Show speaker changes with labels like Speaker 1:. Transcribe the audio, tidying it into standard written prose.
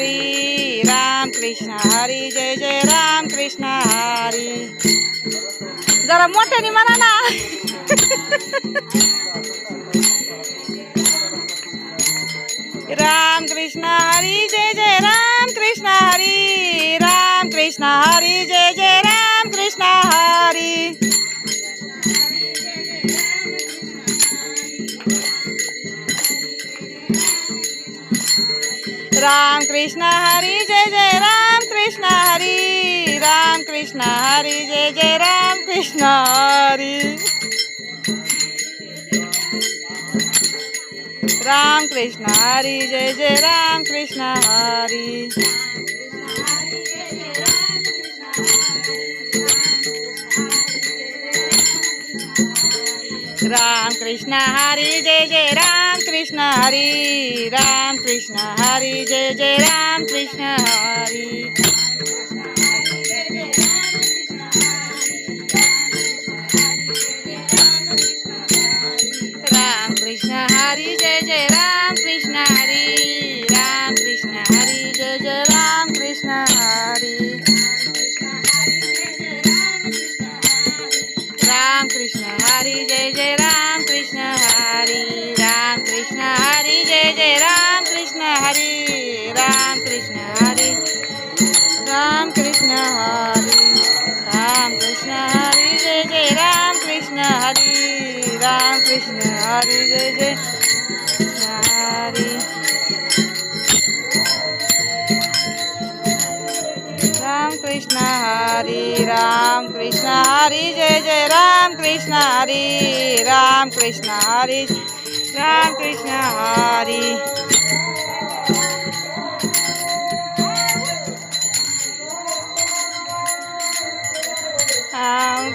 Speaker 1: हरी राम कृष्ण हरी जय जय राम कृष्ण हरी. जरा मोठ्याने म्हणा ना. राम कृष्ण हरी जय जय राम कृष्ण हरी राम कृष्ण हरी जय जय राम कृष्ण हरी. राम कृष्ण हरी जय जय राम कृष्ण हरी राम कृष्ण हरी जय जय राम कृष्ण हरी. राम कृष्ण हरी जय जय राम कृष्ण हरी. राम कृष्ण हरी जय जय राम कृष्ण हरी राम कृष्ण हरी जय जय राम कृष्ण हरी. राम कृष्ण हरी जय जय राम कृष्ण हरी राम कृष्ण हरी जय जय राम कृष्ण हरी. राम कृष्ण हरी जय जय राम कृष्ण हरी राम कृष्ण हरी जय जय राम कृष्ण हरी राम कृष्ण हरी राम कृष्ण हरी. राम कृष्ण हरी जय जय राम कृष्ण हरी राम कृष्ण हरी जय जय हरी. राम कृष्ण हरी राम कृष्ण हरी जय जय राम कृष्ण हरी राम कृष्ण हरी राम कृष्ण हरी. राम